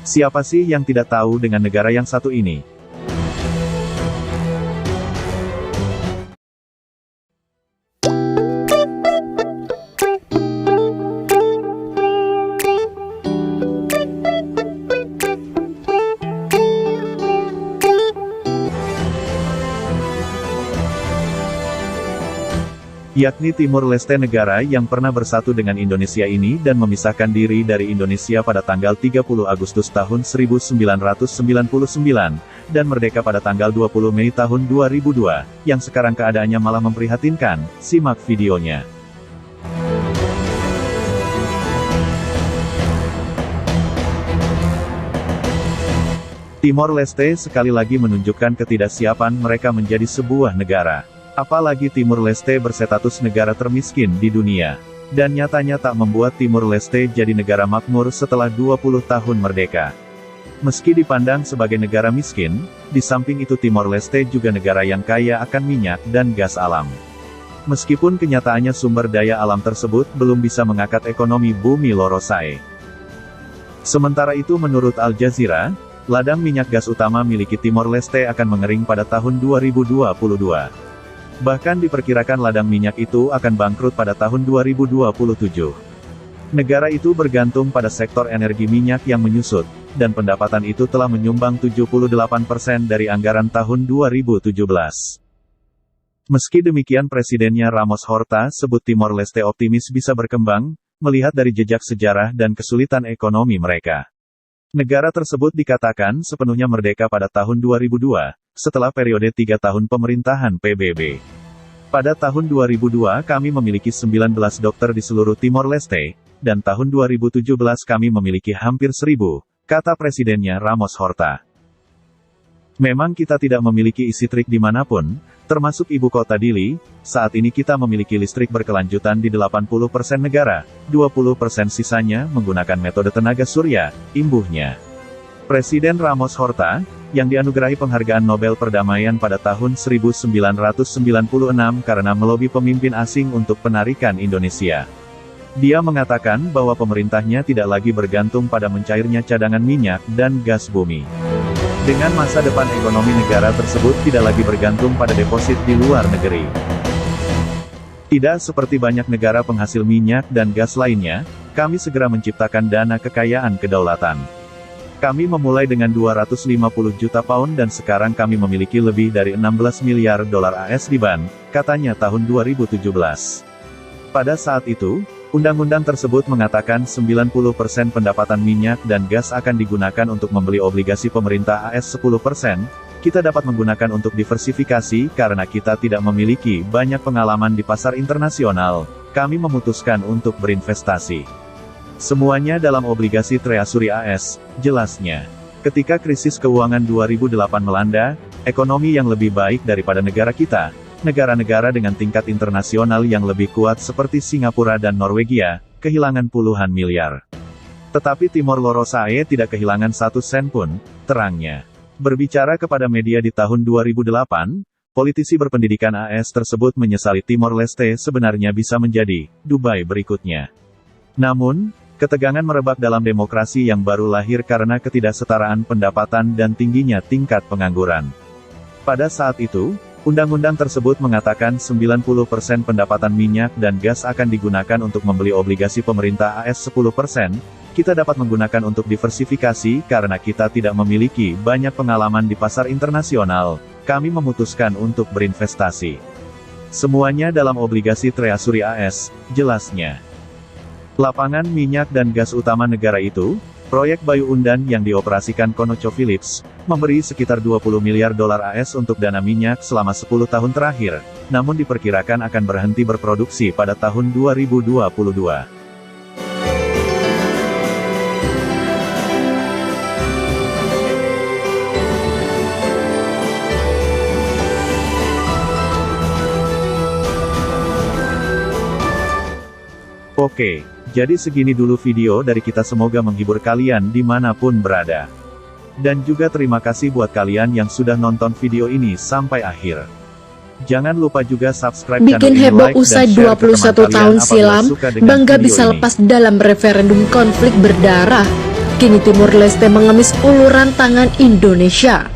Siapa sih yang tidak tahu dengan negara yang satu ini? Yakni Timur Leste, negara yang pernah bersatu dengan Indonesia ini dan memisahkan diri dari Indonesia pada tanggal 30 Agustus tahun 1999, dan merdeka pada tanggal 20 Mei tahun 2002, yang sekarang keadaannya malah memprihatinkan. Simak videonya. Timor Leste sekali lagi menunjukkan ketidaksiapan mereka menjadi sebuah negara. Apalagi Timur Leste berstatus negara termiskin di dunia. Dan nyatanya tak membuat Timur Leste jadi negara makmur setelah 20 tahun merdeka. Meski dipandang sebagai negara miskin, di samping itu Timor Leste juga negara yang kaya akan minyak dan gas alam. Meskipun kenyataannya sumber daya alam tersebut belum bisa mengangkat ekonomi bumi Lorosae. Sementara itu menurut Al Jazeera, ladang minyak gas utama miliki Timor Leste akan mengering pada tahun 2022. Bahkan diperkirakan ladang minyak itu akan bangkrut pada tahun 2027. Negara itu bergantung pada sektor energi minyak yang menyusut, dan pendapatan itu telah menyumbang 78% dari anggaran tahun 2017. Meski demikian presidennya Ramos Horta sebut Timor Leste optimis bisa berkembang, melihat dari jejak sejarah dan kesulitan ekonomi mereka. Negara tersebut dikatakan sepenuhnya merdeka pada tahun 2002, setelah periode 3 tahun pemerintahan PBB. Pada tahun 2002 kami memiliki 19 dokter di seluruh Timor Leste, dan tahun 2017 kami memiliki hampir 1.000, kata presidennya Ramos Horta. Memang kita tidak memiliki listrik dimanapun, termasuk ibu kota Dili. Saat ini kita memiliki listrik berkelanjutan di 80% negara, 20% sisanya menggunakan metode tenaga surya, imbuhnya. Presiden Ramos Horta, yang dianugerahi penghargaan Nobel Perdamaian pada tahun 1996 karena melobi pemimpin asing untuk penarikan Indonesia. Dia mengatakan bahwa pemerintahnya tidak lagi bergantung pada mencairnya cadangan minyak dan gas bumi. Dengan masa depan ekonomi negara tersebut tidak lagi bergantung pada deposit di luar negeri. Tidak seperti banyak negara penghasil minyak dan gas lainnya, kami segera menciptakan dana kekayaan kedaulatan. Kami memulai dengan 250 juta pound dan sekarang kami memiliki lebih dari 16 miliar dolar AS di ban, katanya tahun 2017. Pada saat itu, undang-undang tersebut mengatakan 90% pendapatan minyak dan gas akan digunakan untuk membeli obligasi pemerintah AS 10%, kita dapat menggunakan untuk diversifikasi karena kita tidak memiliki banyak pengalaman di pasar internasional, kami memutuskan untuk berinvestasi. Semuanya dalam obligasi Treasury AS, jelasnya. Ketika krisis keuangan 2008 melanda, ekonomi yang lebih baik daripada negara kita, negara-negara dengan tingkat internasional yang lebih kuat seperti Singapura dan Norwegia, kehilangan puluhan miliar. Tetapi Timor Lorosae tidak kehilangan 1 sen pun, terangnya. Berbicara kepada media di tahun 2008, politisi berpendidikan AS tersebut menyesali Timor Leste sebenarnya bisa menjadi Dubai berikutnya. Namun, ketegangan merebak dalam demokrasi yang baru lahir karena ketidaksetaraan pendapatan dan tingginya tingkat pengangguran. Pada saat itu, undang-undang tersebut mengatakan 90% pendapatan minyak dan gas akan digunakan untuk membeli obligasi pemerintah AS 10%, kita dapat menggunakan untuk diversifikasi karena kita tidak memiliki banyak pengalaman di pasar internasional, kami memutuskan untuk berinvestasi. Semuanya dalam obligasi Treasury AS, jelasnya. Lapangan minyak dan gas utama negara itu, proyek Bayu Undan yang dioperasikan ConocoPhillips, memberi sekitar 20 miliar dolar AS untuk dana minyak selama 10 tahun terakhir, namun diperkirakan akan berhenti berproduksi pada tahun 2022. Oke, jadi segini dulu video dari kita, semoga menghibur kalian dimanapun berada. Dan juga terima kasih buat kalian yang sudah nonton video ini sampai akhir. Jangan lupa juga subscribe channel Bikin ini, heboh like, usai dan share ke 21 teman tahun kalian silam, apabila suka dengan bangga video bisa ini. lepas dalam referendum konflik berdarah. Kini Timor Leste mengemis uluran tangan Indonesia.